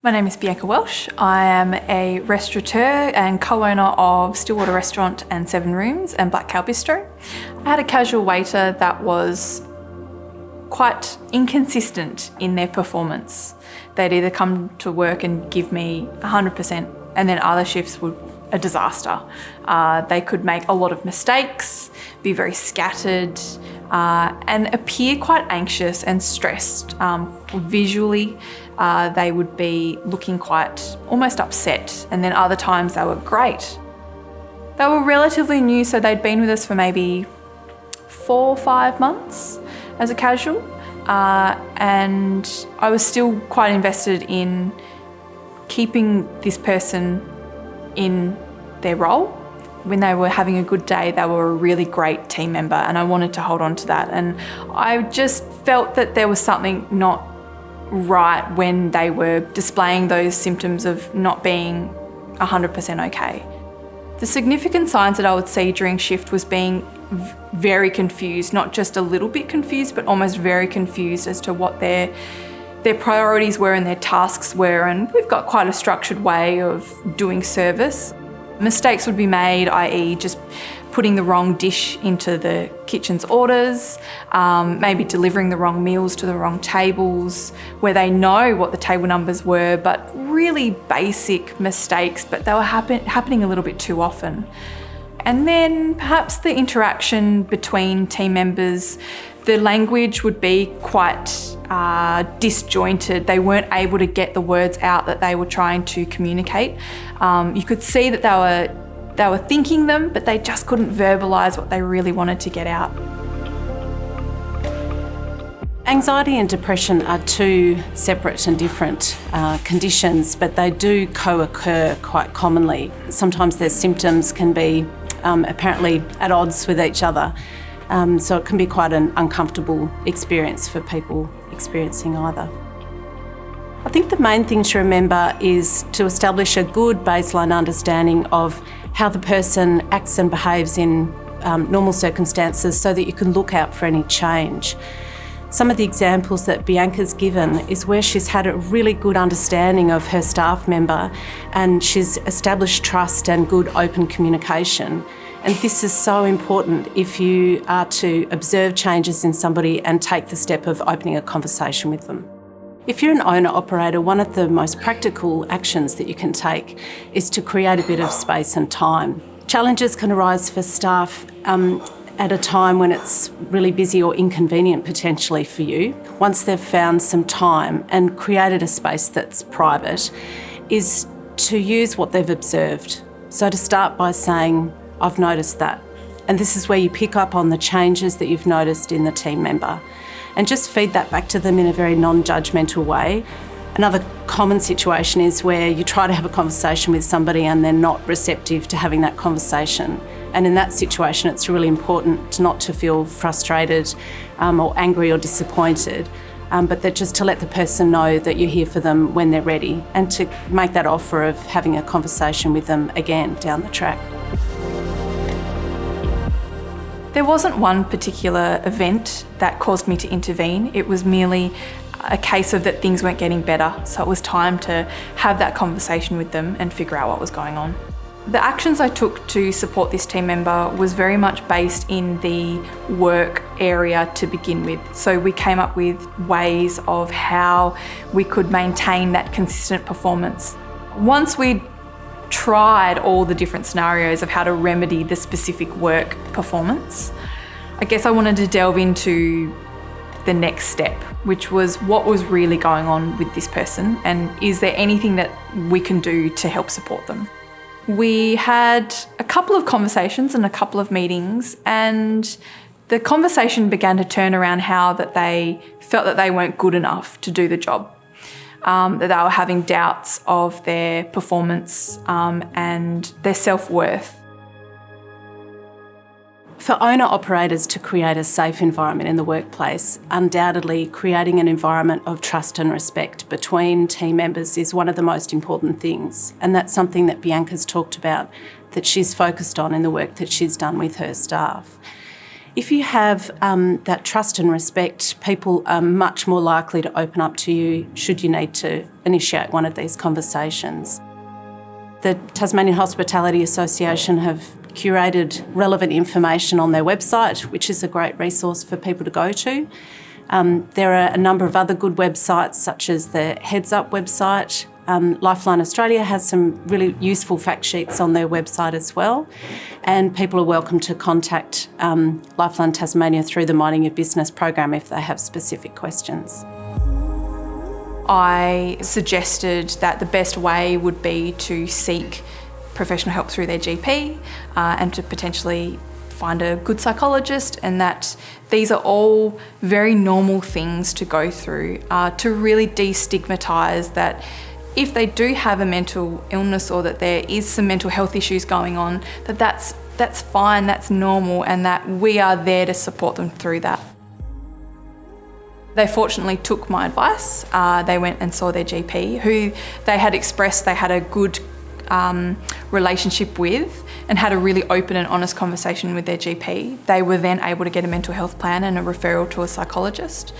My name is Bianca Welsh. I am a restaurateur and co-owner of Stillwater Restaurant and Seven Rooms and Black Cow Bistro. I had a casual waiter that was quite inconsistent in their performance. They'd either come to work and give me 100% and then other shifts would a disaster. They could make a lot of mistakes, be very scattered, and appear quite anxious and stressed. Visually, they would be looking quite almost upset, and then other times they were great. They were relatively new, so they'd been with us for maybe 4 or 5 months as a casual, and I was still quite invested in keeping this person in their role. When they were having a good day, they were a really great team member, and I wanted to hold on to that. And I just felt that there was something not right when they were displaying those symptoms of not being 100% okay. The significant signs that I would see during shift was being very confused, not just a little bit confused, but almost very confused as to what their priorities were and their tasks were. And we've got quite a structured way of doing service. Mistakes would be made, i.e. just putting the wrong dish into the kitchen's orders, maybe delivering the wrong meals to the wrong tables, where they know what the table numbers were, but really basic mistakes, but they were happening a little bit too often. And then perhaps the interaction between team members, the language would be quite disjointed. They weren't able to get the words out that they were trying to communicate. You could see that they were thinking them, but they just couldn't verbalise what they really wanted to get out. Anxiety and depression are two separate and different conditions, but they do co-occur quite commonly. Sometimes their symptoms can be apparently at odds with each other. So it can be quite an uncomfortable experience for people experiencing either. I think the main thing to remember is to establish a good baseline understanding of how the person acts and behaves in normal circumstances so that you can look out for any change. Some of the examples that Bianca's given is where she's had a really good understanding of her staff member and she's established trust and good open communication. And this is so important if you are to observe changes in somebody and take the step of opening a conversation with them. If you're an owner-operator, one of the most practical actions that you can take is to create a bit of space and time. Challenges can arise for staff at a time when it's really busy or inconvenient potentially for you. Once they've found some time and created a space that's private, is to use what they've observed. So to start by saying, I've noticed that. And this is where you pick up on the changes that you've noticed in the team member and just feed that back to them in a very non-judgmental way. Another common situation is where you try to have a conversation with somebody and they're not receptive to having that conversation. And in that situation, it's really important not to feel frustrated or angry or disappointed, but that just to let the person know that you're here for them when they're ready and to make that offer of having a conversation with them again down the track. There wasn't one particular event that caused me to intervene. It was merely a case of that things weren't getting better, so it was time to have that conversation with them and figure out what was going on. The actions I took to support this team member was very much based in the work area to begin with. So we came up with ways of how we could maintain that consistent performance. Once we'd tried all the different scenarios of how to remedy the specific work performance, I guess I wanted to delve into the next step, which was what was really going on with this person and is there anything that we can do to help support them. We had a couple of conversations and a couple of meetings, and the conversation began to turn around how that they felt that they weren't good enough to do the job. That they were having doubts of their performance and their self-worth. For owner-operators to create a safe environment in the workplace, undoubtedly creating an environment of trust and respect between team members is one of the most important things. And that's something that Bianca's talked about, that she's focused on in the work that she's done with her staff. If you have that trust and respect, people are much more likely to open up to you should you need to initiate one of these conversations. The Tasmanian Hospitality Association have curated relevant information on their website, which is a great resource for people to go to. There are a number of other good websites, such as the Heads Up website. Lifeline Australia has some really useful fact sheets on their website as well. And people are welcome to contact Lifeline Tasmania through the Minding Your Business program if they have specific questions. I suggested that the best way would be to seek professional help through their GP and to potentially find a good psychologist, and that these are all very normal things to go through to really destigmatise that if they do have a mental illness or that there is some mental health issues going on, that's fine, that's normal, and that we are there to support them through that. They fortunately took my advice. They went and saw their GP, who they had expressed they had a good relationship with and had a really open and honest conversation with their GP. They were then able to get a mental health plan and a referral to a psychologist.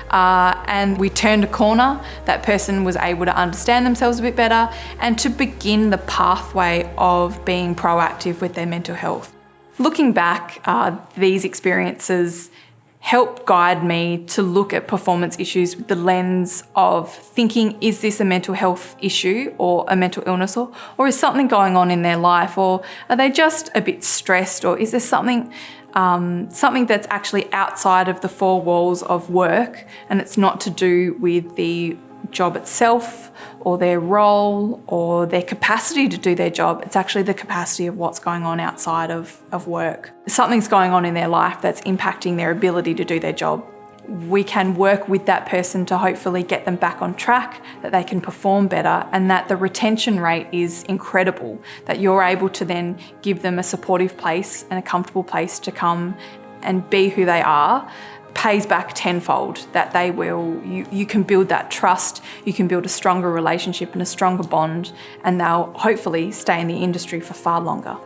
And we turned a corner. That person was able to understand themselves a bit better and to begin the pathway of being proactive with their mental health. Looking back, these experiences helped guide me to look at performance issues with the lens of thinking, is this a mental health issue or a mental illness, or is something going on in their life, or are they just a bit stressed, or is there something that's actually outside of the four walls of work and it's not to do with the job itself or their role or their capacity to do their job. It's actually the capacity of what's going on outside of work. Something's going on in their life that's impacting their ability to do their job. We can work with that person to hopefully get them back on track, that they can perform better, and that the retention rate is incredible, that you're able to then give them a supportive place and a comfortable place to come and be who they are. Pays back tenfold, that they will, you can build that trust, you can build a stronger relationship and a stronger bond, and they'll hopefully stay in the industry for far longer.